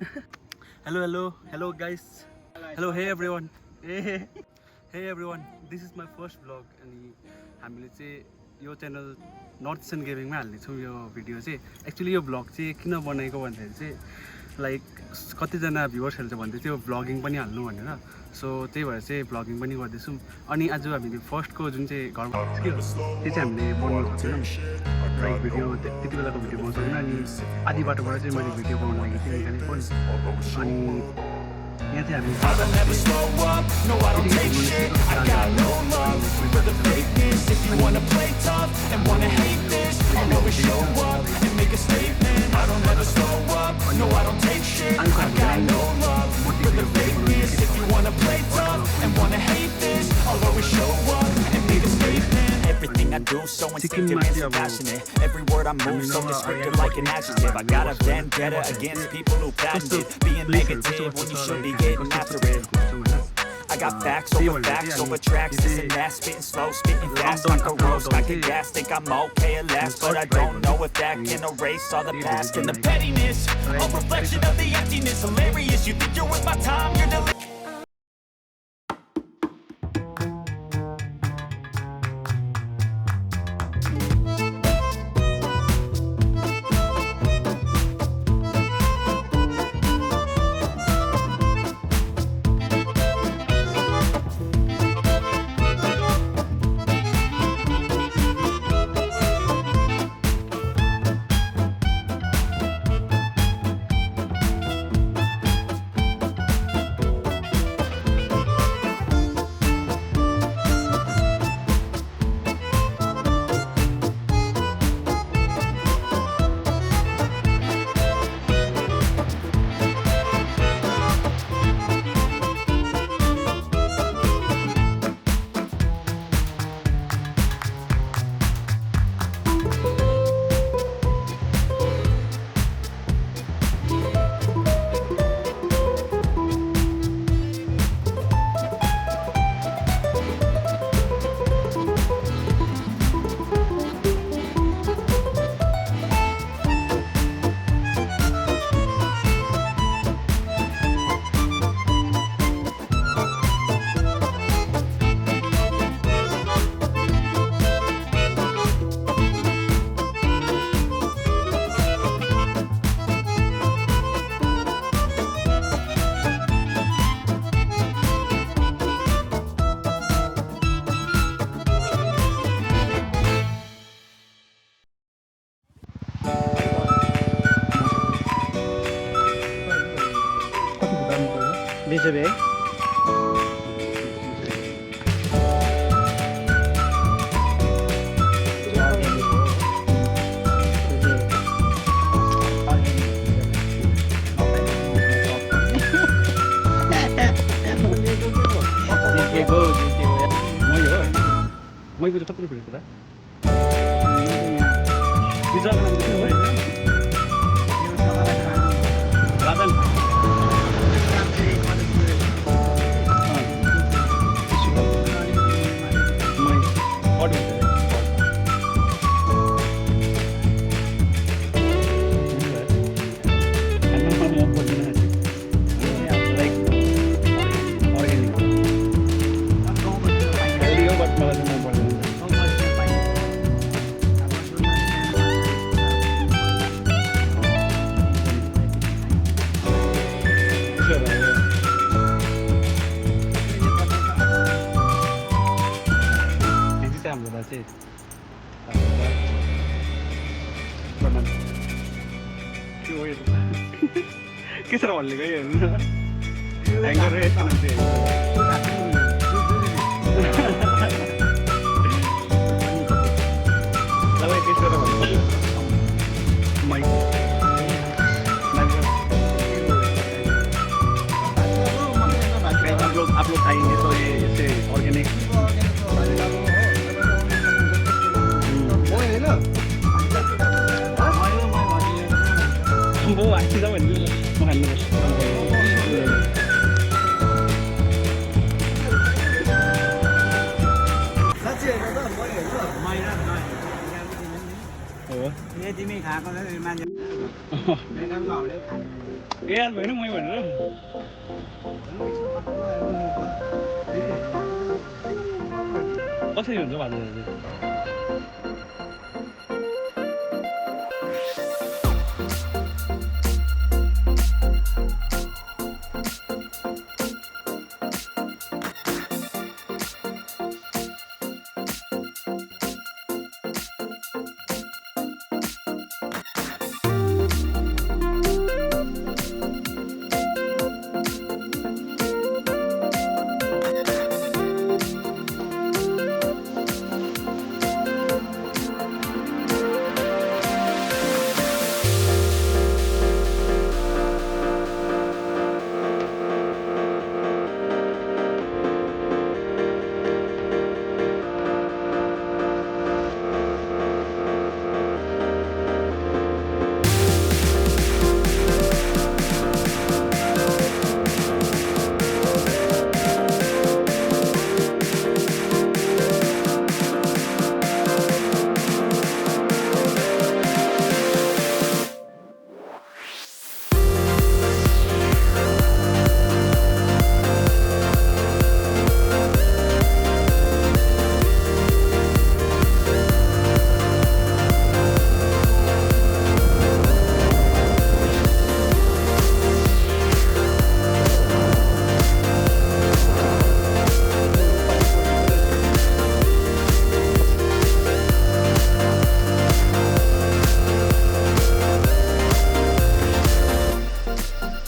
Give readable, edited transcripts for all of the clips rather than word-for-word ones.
Hello guys. Hello, hey everyone. Hey everyone. This is my first vlog अनि हामीले चाहिँ यो च्यानल नर्थ इस्टर्न गेमिङमा हाल्ने छौँ यो भिडियो चाहिँ एक्चुअली यो भ्लग चाहिँ किन बनाएको भन्दाखेरि चाहिँ लाइक कतिजना भ्युवर्सहरू चाहिँ भन्दै थियो भ्लगिङ पनि हाल्नु भनेर सो त्यही भएर चाहिँ भ्लगिङ पनि गर्दैछौँ अनि आज हामीले फर्स्टको जुन चाहिँ घरमा के हो त्यो चाहिँ हामीले बनाउनु सक्दैनौँ लाइक भिडियो त्यति बेलाको भिडियो बनाउनु सक्दैन अनि आधी बाटोबाट चाहिँ मैले भिडियो बनाउनु लागि चाहिँ निकालेको अनि यहाँ चाहिँ हामी Everything I do so instinctive and so passionate. Every word I move so descriptive like an adjective. I got a vendetta against people who patented being negative when you should be getting after it. I got facts over tracks. This and that, spitting slow, spitting fast like a roast. I can gas, think I'm okay at last, but I don't know if that can erase all the past and the pettiness. A reflection of the emptiness, hilarious. You think you're worth my time, you're delirious. Bebe. Mau ikut tetap dulu kita. Bisa kan kita mulai. Silakan. Kisah awalnya kayak gitu. Anger itu nanti. Lalu kisah awalnya. Mike. Upload aja itu si organik. Buat kita ini makan terus. Thế thì mình khá có thể mang ए यार होइन मै भनेर कसरी हुन्छ भात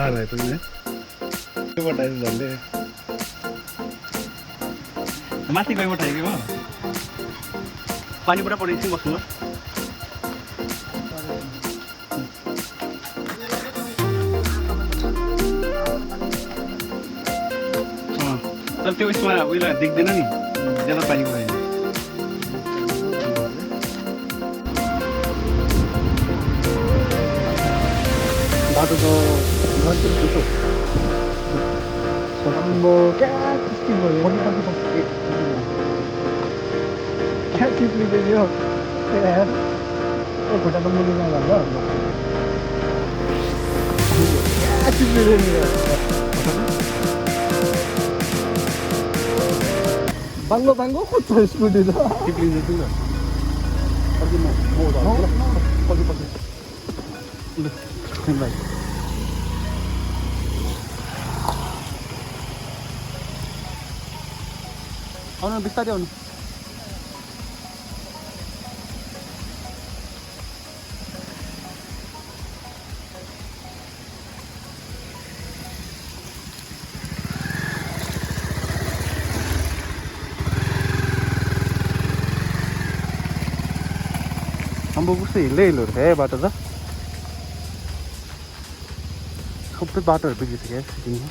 चाल है तुमने त्यो बटाइस झन्डे माथि गई बटाइ के भयो पानी पुरा परेछ बस्नु तर त्यो यसमा उइला देख्दैन नि ज्यादा पानी गयो बाटो त Sambo kayak istimewa ya. Kayak cipli dia. Ya. Oh, kita temu di mana lah? Kayak cipli dia. Banggo kok terus mudi dah. cipli itu lah Pergi mau dah. Pergi. udah baik आउनु बिस्तारै आउनु हाम्रो कस्तो हिल्दै हिलहरू थियो बाटो त सबै बाटोहरू बिग्रिसक्यो सिक्किममा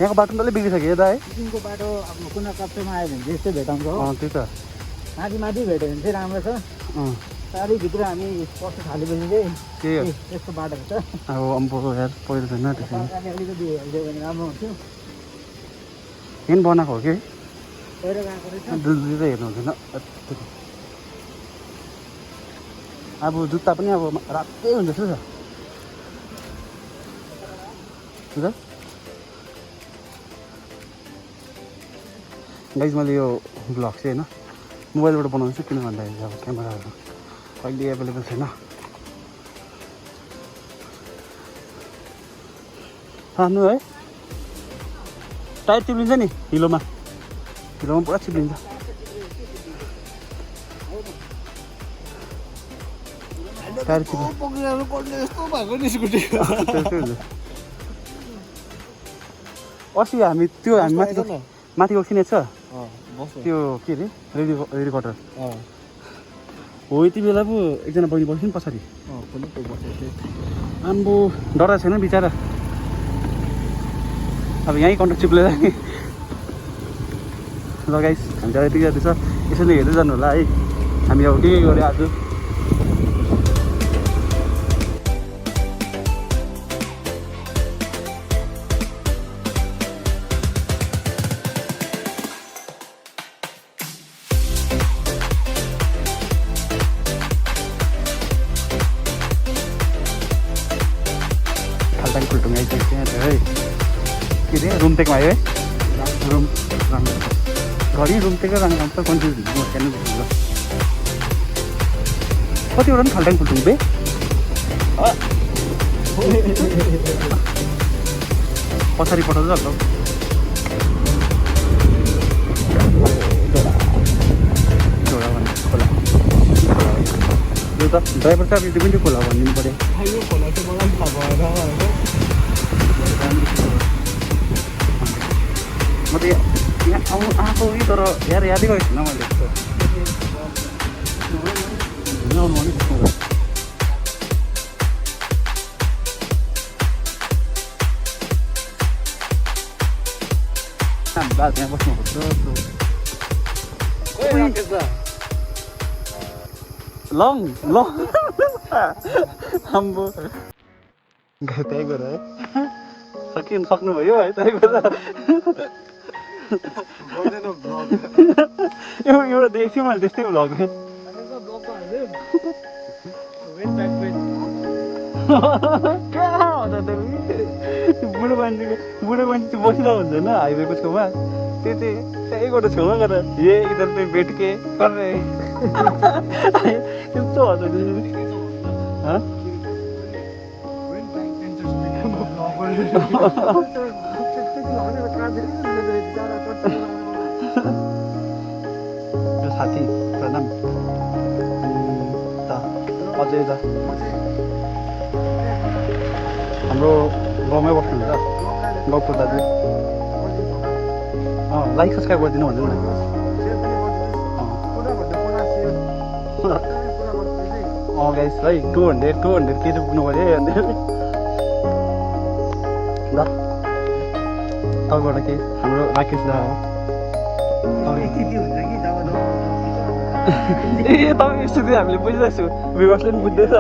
यहाँको बाटो डल्लै बिग्रिसक्यो त है सिक्किमको बाटो अब कुना कप्चोमा आयो भने चाहिँ यस्तै भेटाउँछ हो त्यही त माथि भेट्यो भने चाहिँ राम्रो छ साह्रै भित्र हामी पस्नु थालेपछि चाहिँ त्यही हो यस्तो बाटो छ अब अम्बो यार पहिरो छैन त्यसरी सरकारले अलिकति हेरिदियो भने राम्रो हुन्थ्यो यहाँ बनाएको हो कि पहिरो गएको रहेछ दुई त हेर्नु हुँदैन अब जुत्ता पनि अब रातै हुन्छ जस्तो छ गाइज मैले यो भ्लग चाहिँ होइन मोबाइलबाट बनाउँछु किन भन्दाखेरि अब क्यामेराहरू कहिले एभाइलेबल छैन सानो है टायर चिप्लिन्छ नि हिलोमा पुरा चिप्लिन्छ टायर चिप्लिन्छ अस्ति हामी माथि गएको छ त्यो के अरे रेडी क्वार्टर हो यति बेला पो एकजना बहिनी बस्यो नि पछाडि आम्बो डरा छैन बिचरा अब यहीँ कन्ट्याक्ट चिप्लेर नि ल गाइस हामी यति जाँदैछ यसरी हेर्दै जानु होला है हामी अब के गऱ्यो आज रुमटेकमा आयो है रुम राम्रो घरि रुमटेकै रङ आउँछ कन्फ्युज हुन्छ म हेर्नु बुझ्नु कतिवटा पनि खाल्टाङ फुल्टुङ बे पछाडि पठाउँछ होला खोला यो त ड्राइभर चाहिँ अब यति पनि खोला भनिदिनु पऱ्यो यो खोला चाहिँ मलाई पनि थाहा भएन म त यहाँ आउनु आएको कि तर यादै गरेको छैन मैले आउनु भने बाल त्यहाँ बस्नुपर्छ लङ लङ आम्बो त्यही गएर है सक्नुभयो है त्यही गएर एउटा देखेको थिएँ मैले त्यस्तै भ्लग बुढो मान्छे बसिरहेको हुन्छ होइन हाइवेको छेउमा त्यो चाहिँ त्यहीबाट छेउमा गएर ए इधर पे बैठ के कर रहे यस्तो हुन्छ साथी प्रणाम अजय दा हाम्रो गाउँमै बस्नुहुन्छ गाउँको दाजु लाइक सब्सक्राइब गरिदिनु भन्नु न गाइस है 200 केजी पुग्नु पऱ्यो है ल तपाईँबाट के हाम्रो राकेश दा हो ए तपाईँ यस्तो चाहिँ हामीले बुझिरहेको छु विवासले पनि बुझ्दैछ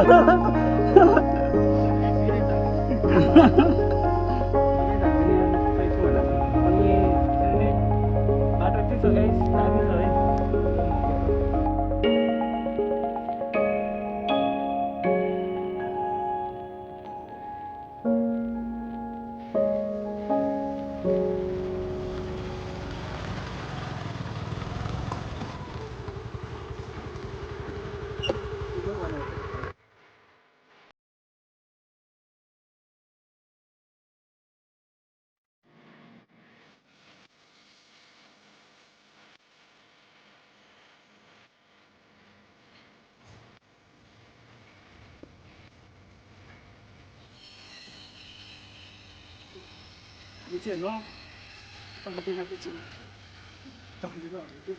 Bicara no, tak tinggal bicara. Tak juga itu.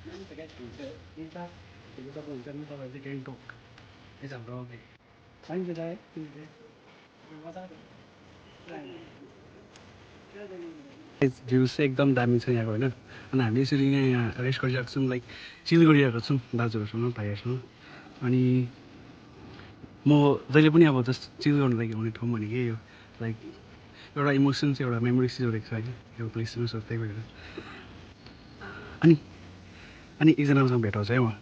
Ini terkait dengan kita, kita pun jangan tahu lagi kentok. Ini sampai apa? Ayo kita ini. Views चाहिँ एकदम दामी छ यहाँको होइन अनि हामी यसरी नै यहाँ रेस्ट गरिरहेको छौँ लाइक चिल गरिरहेको छौँ दाजुहरूसँग भाइहरूसँग अनि म जहिले पनि अब जस्ट चिल गर्नु लागि आउने ठाउँ भनेकै यो लाइक एउटा इमोसन्स एउटा मेमोरिज जोडेको छ होइन यो प्लेसमा सो त्यही भएर अनि एकजनासँग भेटाउँछ है म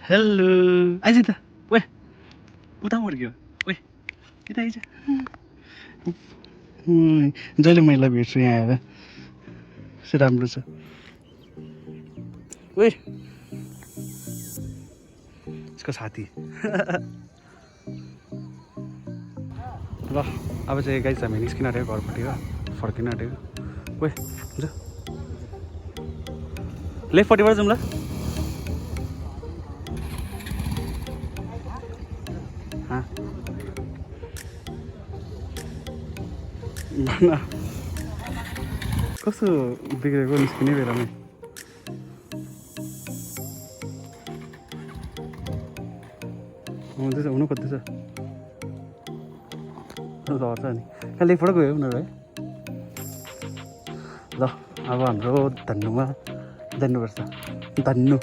हेलो आइज त ओए उता फर्क्यो ओए यता आइज जहिले मैले भेट्छु यहाँ आएर यस्तो राम्रो छ ओए यसको साथी ल अब चाहिँ गाइस हामी निस्किन आँटेको घरपट्टि हो फर्किन आँटेको ओए हुन्छ लेफ्टपट्टिबाट जाउँ ल कस्तो बिग्रेको निस्किने बेलामै हुँदैछ हुनु खोज्दैछ झर्छ नि कहाँ लेखबाट गयो उनीहरू है ल अब हाम्रो धन्नुमा जानुपर्छ धन्नु